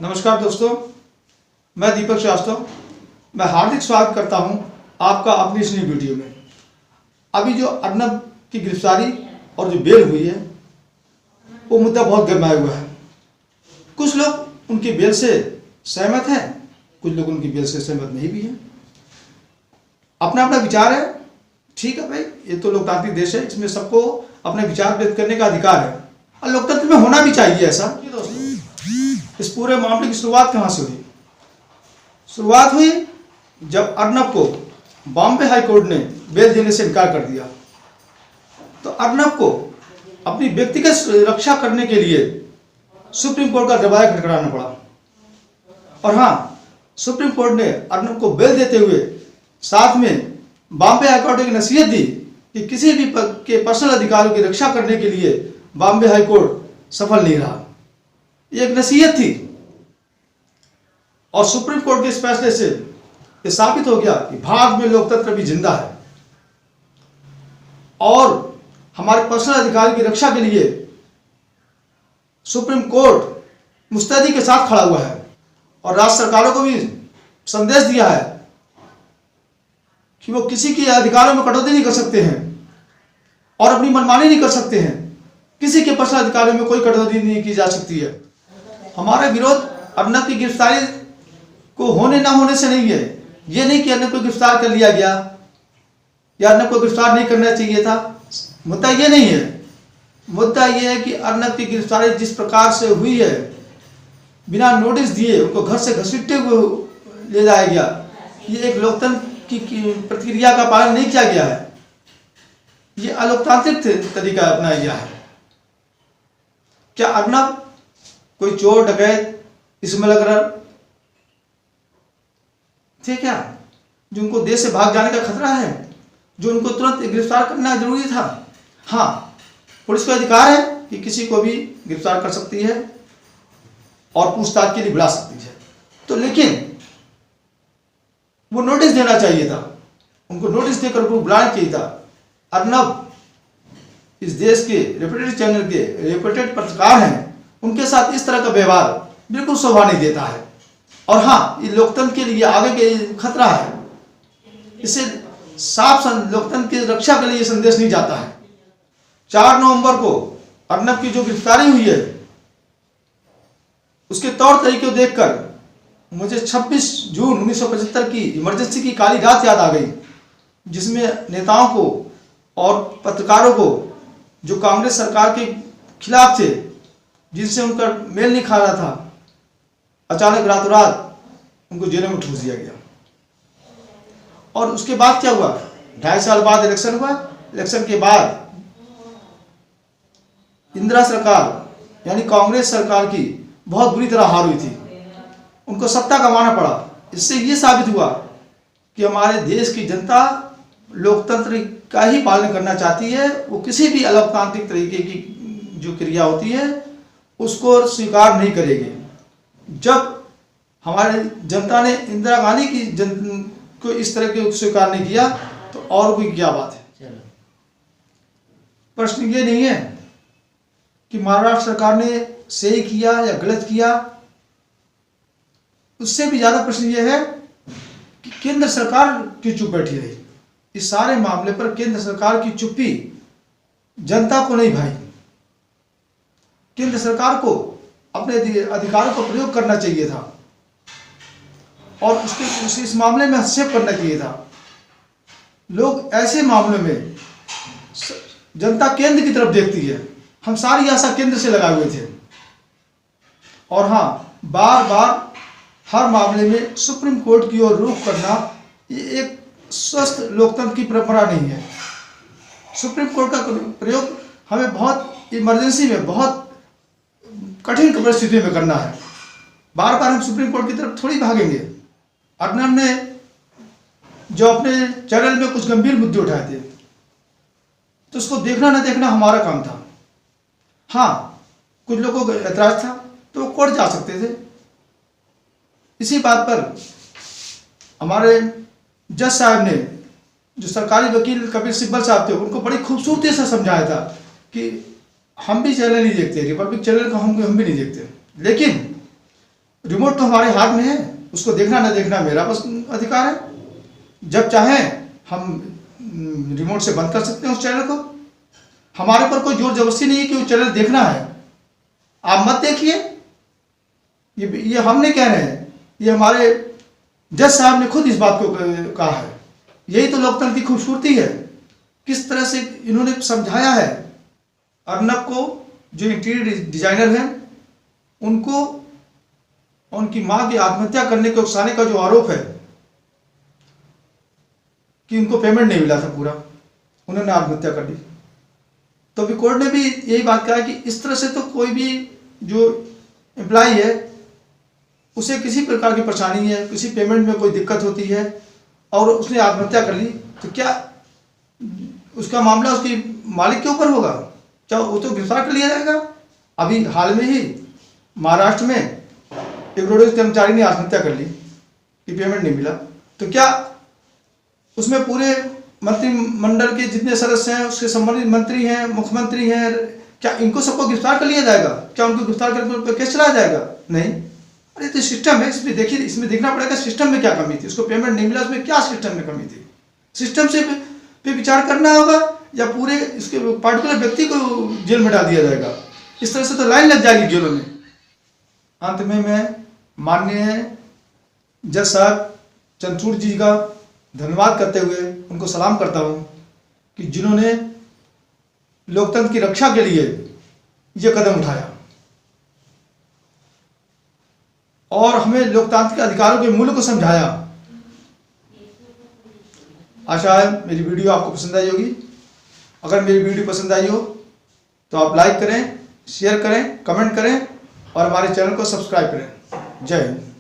नमस्कार दोस्तों, मैं दीपक श्रीवास्तव। मैं हार्दिक स्वागत करता हूं आपका अपनी इस नई वीडियो में। अभी जो अर्नब की गिरफ्तारी और जो बेल हुई है वो मुद्दा बहुत गरमाया हुआ है। कुछ लोग उनकी बेल से सहमत हैं, कुछ लोग उनकी बेल से सहमत नहीं भी हैं। अपना अपना विचार है, ठीक है भाई, ये तो लोकतांत्रिक देश है, इसमें सबको अपने विचार व्यक्त करने का अधिकार है और लोकतंत्र में होना भी चाहिए ऐसा। दोस्तों, इस पूरे मामले की शुरुआत कहाँ से हुई? शुरुआत हुई जब अर्नब को बॉम्बे हाई कोर्ट ने बेल देने से इनकार कर दिया। तो अर्नब को अपनी व्यक्तिगत रक्षा करने के लिए सुप्रीम कोर्ट का दरवाजा खटखटाना पड़ा। और हाँ, सुप्रीम कोर्ट ने अर्नब को बेल देते हुए साथ में बॉम्बे हाई कोर्ट की नसीहत दी कि किसी भी के पर्सनल अधिकारों की रक्षा करने के लिए बॉम्बे हाई कोर्ट सफल नहीं रहा। ये एक नसीहत थी और सुप्रीम कोर्ट के इस फैसले से ये साबित हो गया कि भारत में लोकतंत्र भी जिंदा है और हमारे पर्सनल अधिकार की रक्षा के लिए सुप्रीम कोर्ट मुस्तैदी के साथ खड़ा हुआ है और राज्य सरकारों को भी संदेश दिया है कि वो किसी के अधिकारों में कटौती नहीं कर सकते हैं और अपनी मनमानी नहीं कर सकते हैं। किसी के पर्सनल अधिकारों में कोई कटौती नहीं की जा सकती है। हमारा विरोध अर्नब की गिरफ्तारी को होने ना होने से नहीं है। ये नहीं कि अर्नब को गिरफ्तार कर लिया गया या अर्नब को गिरफ्तार नहीं करना चाहिए था। मुद्दा ये नहीं है। मुद्दा ये है कि अर्नब की गिरफ्तारी जिस प्रकार से हुई है, बिना नोटिस दिए उनको घर से घसीटते हुए ले जाया गया, ये एक लोकतंत्र की प्रक्रिया का पालन नहीं किया गया है। ये अलोकतांत्रिक तरीका अपनाया गया है। क्या अर्नब कोई चोर डकैत इसमें लग रहा थे क्या, जो उनको देश से भाग जाने का खतरा है, जो उनको तुरंत गिरफ्तार करना जरूरी था? हाँ, पुलिस को अधिकार है कि किसी को भी गिरफ्तार कर सकती है और पूछताछ के लिए बुला सकती है। तो लेकिन वो नोटिस देना चाहिए था, उनको नोटिस देकर उनको बुलाना चाहिए था। अर्नब इस देश के रेपुटेड चैनल के रेपुटेड पत्रकार हैं, उनके साथ इस तरह का व्यवहार बिल्कुल शोभा नहीं देता है। और हाँ, ये लोकतंत्र के लिए आगे के खतरा है। इससे साफ लोकतंत्र की रक्षा के लिए संदेश नहीं जाता है। 4 नवंबर को अर्नब की जो गिरफ्तारी हुई है उसके तौर तरीके को देखकर मुझे 26 जून 1975 की इमरजेंसी की काली रात याद आ गई, जिसमें नेताओं को और पत्रकारों को जो कांग्रेस सरकार के खिलाफ थे, जिनसे उनका मेल नहीं खा रहा था, अचानक रातों रात उनको जेलों में ठूस दिया गया। और उसके बाद क्या हुआ? 2.5 साल बाद इलेक्शन हुआ। इलेक्शन के बाद इंदिरा सरकार यानी कांग्रेस सरकार की बहुत बुरी तरह हार हुई थी, उनको सत्ता गंवाना पड़ा। इससे ये साबित हुआ कि हमारे देश की जनता लोकतंत्र का ही पालन करना चाहती है। वो किसी भी अलोकतांत्रिक तरीके की जो क्रिया होती है उसको स्वीकार नहीं करेगी। जब हमारी जनता ने इंदिरा गांधी की को इस तरह के स्वीकार नहीं किया तो और कोई क्या बात है। प्रश्न ये नहीं है कि महाराष्ट्र सरकार ने सही किया या गलत किया, उससे भी ज्यादा प्रश्न ये है कि केंद्र सरकार क्यों चुप बैठी रही। इस सारे मामले पर केंद्र सरकार की चुप्पी जनता को नहीं भाई। केंद्र सरकार को अपने अधिकारों का प्रयोग करना चाहिए था और इस मामले में हस्तक्षेप करना चाहिए था। लोग ऐसे मामलों में जनता केंद्र की तरफ देखती है। हम सारी आशा केंद्र से लगाए हुए थे और हाँ, बार बार हर मामले में सुप्रीम कोर्ट की ओर रुख करना ये एक स्वस्थ लोकतंत्र की परंपरा नहीं है। सुप्रीम कोर्ट का प्रयोग हमें बहुत इमरजेंसी में, बहुत कठिन परिस्थितियों में करना है। बार बार हम सुप्रीम कोर्ट की तरफ थोड़ी भागेंगे। अर्नब ने जो अपने चैनल में कुछ गंभीर मुद्दे उठाए थे तो उसको देखना ना देखना हमारा काम था। हाँ, कुछ लोगों को ऐतराज था तो वो कोर्ट जा सकते थे। इसी बात पर हमारे जज साहब ने, जो सरकारी वकील कपिल सिब्बल साहब थे, उनको बड़ी खूबसूरती से समझाया था कि हम भी चैनल नहीं देखते, रिपब्लिक चैनल को हम भी नहीं देखते, लेकिन रिमोट तो हमारे हाथ में है, उसको देखना न देखना मेरा बस अधिकार है। जब चाहें हम रिमोट से बंद कर सकते हैं उस चैनल को। हमारे पर कोई जोर जबरदस्ती नहीं है कि वो चैनल देखना है, आप मत देखिए। ये हम नहीं कह रहे हैं, ये हमारे जज साहब ने खुद इस बात को कहा है। यही तो लोकतंत्र की खूबसूरती है, किस तरह से इन्होंने समझाया है। अर्नब को, जो इंटीरियर डिजाइनर हैं, उनको उनकी मां की आत्महत्या करने के उकसाने का जो आरोप है कि उनको पेमेंट नहीं मिला था पूरा, उन्होंने आत्महत्या कर ली। तो अभी कोर्ट ने भी यही बात कहा कि इस तरह से तो कोई भी जो एम्प्लॉय है उसे किसी प्रकार की परेशानी है, किसी पेमेंट में कोई दिक्कत होती है और उसने आत्महत्या कर ली, तो क्या उसका मामला उसकी मालिक के ऊपर होगा? क्या वो तो गिरफ्तार कर लिया जाएगा? अभी हाल में ही महाराष्ट्र में एक रोडवेज कर्मचारी ने आत्महत्या कर ली कि पेमेंट नहीं मिला, तो क्या उसमें पूरे मंत्रिमंडल के जितने सदस्य हैं, उसके संबंधित मंत्री हैं, मुख्यमंत्री हैं, क्या इनको सबको गिरफ्तार कर लिया जाएगा? क्या उनको गिरफ्तार करके उन पर केस चलाया जाएगा? नहीं। अरे तो सिस्टम है, इसमें देखिए, इसमें देखना पड़ेगा सिस्टम में क्या कमी थी। उसको पेमेंट नहीं मिला, उसमें क्या सिस्टम में कमी थी? सिस्टम से पे विचार करना होगा या पूरे इसके पार्टिकुलर व्यक्ति को जेल में डाल दिया जाएगा? इस तरह से तो लाइन लग जाएगी जेलों में। अंत में मैं माननीय जज साहब चंद्रचूड़ जी का धन्यवाद करते हुए उनको सलाम करता हूं कि जिन्होंने लोकतंत्र की रक्षा के लिए ये कदम उठाया और हमें लोकतांत्रिक अधिकारों के मूल्य को समझाया। आशा है मेरी वीडियो आपको पसंद आई होगी। अगर मेरी वीडियो पसंद आई हो तो आप लाइक करें, शेयर करें, कमेंट करें और हमारे चैनल को सब्सक्राइब करें। जय हिंद।